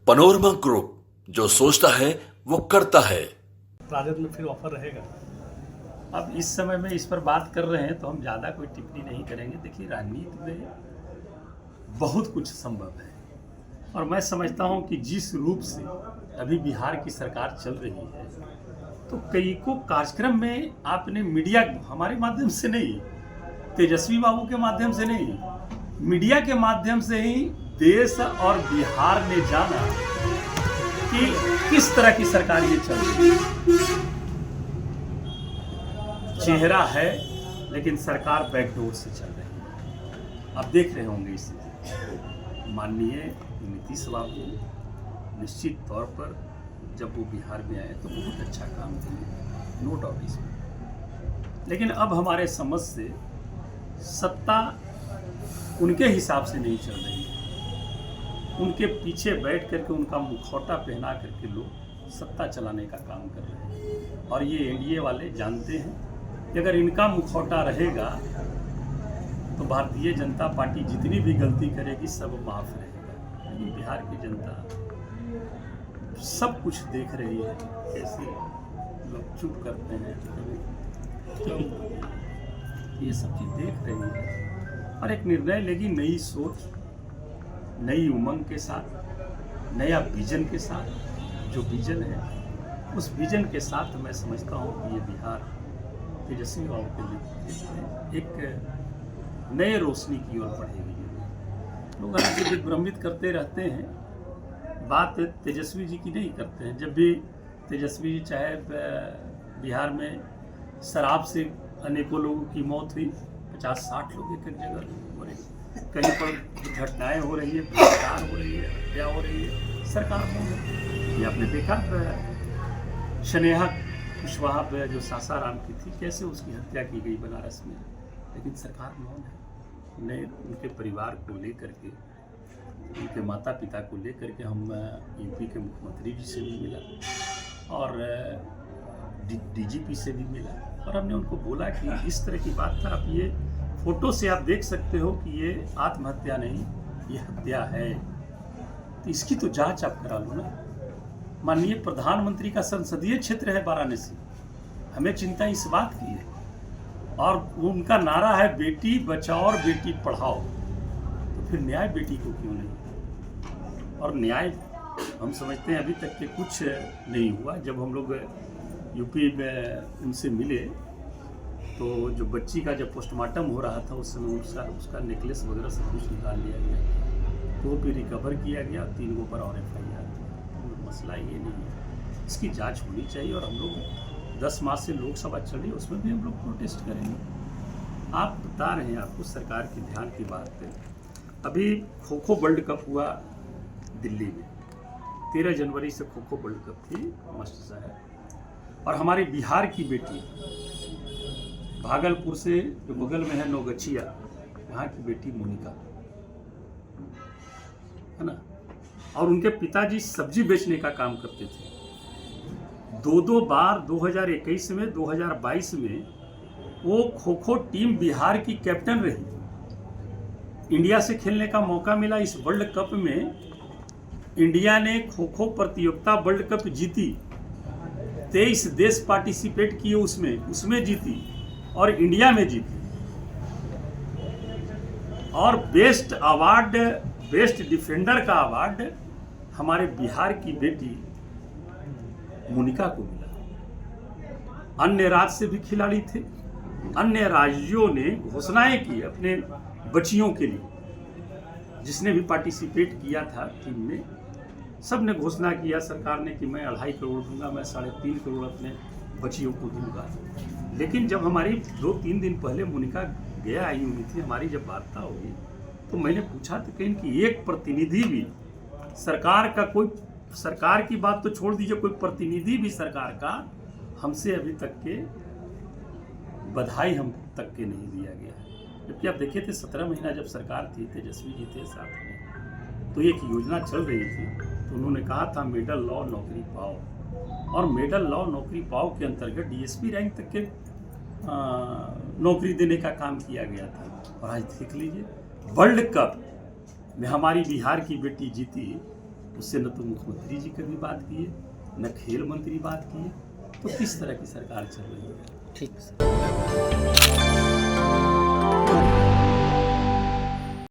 Panorama group, जो सोचता है वो करता है। राजद में फिर ऑफर रहेगा। अब इस समय में इस पर बात कर रहे हैं तो हम ज़्यादा कोई टिप्पणी नहीं करेंगे। देखिए, राजनीति में बहुत कुछ संभव है और मैं समझता हूं कि जिस रूप से अभी बिहार की सरकार चल रही है तो कई को कार्यक्रम में आपने मीडिया, हमारे माध्यम से नहीं, तेजस्वी बाबू के माध्यम से नहीं, मीडिया के माध्यम से ही देश और बिहार ने जाना कि किस तरह की सरकार ये चल रही है। चेहरा है लेकिन सरकार बैकडोर से चल रही है। आप देख रहे होंगे इस माननीय नीतीश बाबू निश्चित तौर पर जब वो बिहार में आए तो बहुत अच्छा काम किए, नो डाउट इसमें। लेकिन अब हमारे समझ से सत्ता उनके हिसाब से नहीं चल रही है। उनके पीछे बैठ करके उनका मुखौटा पहना करके लोग सत्ता चलाने का काम कर रहे हैं और ये एनडीए वाले जानते हैं कि अगर इनका मुखौटा रहेगा तो भारतीय जनता पार्टी जितनी भी गलती करेगी सब माफ रहेगा। लेकिन बिहार की जनता सब कुछ देख रही है, कैसे लोग चुप करते हैं, तो ये सब चीज देख रही है और एक निर्णय लेगी नई सोच, नई उमंग के साथ, नया विजन के साथ। जो विजन है उस विजन के साथ मैं समझता हूँ कि ये बिहार तेजस्वी बाबू के नेतृत्व एक नए रोशनी की ओर बढ़ेगी। लोग हालांकि दिग्भ्रमित करते रहते हैं, बात तेजस्वी जी की नहीं करते हैं। जब भी तेजस्वी जी, चाहे बिहार में शराब से अनेकों लोगों की मौत हुई, 50-60 लोग एक जगह मरे, कहीं पर घटनाएं हो रही है, बलात्कार हो रही है, हत्या हो रही है, सरकार मौन है। ये आपने देखा स्नेहा कुशवाहा जो सासाराम की थी, कैसे उसकी हत्या की गई बनारस में, लेकिन सरकार मौन है। ने उनके परिवार को लेकर के, उनके माता पिता को लेकर के हम यूपी के मुख्यमंत्री जी से भी मिला और डीजीपी से भी मिला और हमने उनको बोला कि इस तरह की बात था। आप ये फोटो से आप देख सकते हो कि ये आत्महत्या नहीं, ये हत्या है, तो इसकी तो जांच आप करा लो ना। माननीय प्रधानमंत्री का संसदीय क्षेत्र है वाराणसी, हमें चिंता इस बात की है और उनका नारा है बेटी बचाओ और बेटी पढ़ाओ, तो फिर न्याय बेटी को क्यों नहीं? और न्याय हम समझते हैं अभी तक के कुछ नहीं हुआ। जब हम लोग यूपी में उनसे मिले तो जो बच्ची का जब पोस्टमार्टम हो रहा था उस समय उसका नेकलेस वगैरह सब कुछ निकाल लिया गया, तो भी रिकवर किया गया। 3 लोगों पर और FIR। मसला ये नहीं है, इसकी जांच होनी चाहिए और हम लोग 10 मार्च से लोकसभा चल रही है, उसमें भी हम लोग प्रोटेस्ट करेंगे। आप बता रहे हैं, आपको सरकार के ध्यान की बात है। अभी खो-खो वर्ल्ड कप हुआ दिल्ली में, 13 जनवरी से खो-खो वर्ल्ड कप थी मस्त साहब, और हमारे बिहार की बेटी भागलपुर से जो बगल में है नौगछिया, वहाँ की बेटी मोनिका है ना, और उनके पिताजी सब्जी बेचने का काम करते थे। 2 बार 2021 में, 2022 में वो खो-खो टीम बिहार की कैप्टन रही। इंडिया से खेलने का मौका मिला। इस वर्ल्ड कप में इंडिया ने खो-खो प्रतियोगिता वर्ल्ड कप जीती, 23 देश पार्टिसिपेट किए उसमें जीती और इंडिया में जीती। और बेस्ट अवार्ड, बेस्ट डिफेंडर का अवार्ड हमारे बिहार की बेटी मोनिका को मिला। अन्य राज्य से भी खिलाड़ी थे, अन्य राज्यों ने घोषणाएं की अपने बच्चियों के लिए। जिसने भी पार्टिसिपेट किया था टीम में, सब ने घोषणा किया सरकार ने कि मैं 2.5 करोड़ दूंगा, मैं 3.5 करोड़ अपने बच्चियों को दूंगा। लेकिन जब हमारी 2-3 दिन पहले मोनिका गया आई हुई थी, हमारी जब वार्ता हुई तो मैंने पूछा था कि इनकी एक प्रतिनिधि भी सरकार का, कोई सरकार की बात तो छोड़ दीजिए, कोई प्रतिनिधि भी सरकार का हमसे अभी तक के बधाई हम तक के नहीं दिया गया है। जबकि आप देखे थे 17 महीना जब सरकार थी, तेजस्वी जी थे साथ में, तो एक योजना चल रही थी, तो उन्होंने कहा था मेडल लाओ नौकरी पाओ, और मेडल लाओ नौकरी पाओ के अंतर्गत DSP रैंक तक के नौकरी देने का काम किया गया था। और आज देख लीजिए वर्ल्ड कप में हमारी बिहार की बेटी जीती उससे न तो मुख्यमंत्री जी कभी बात किए, न खेल मंत्री बात किए, तो किस तरह की सरकार चल रही है। ठीक है सर।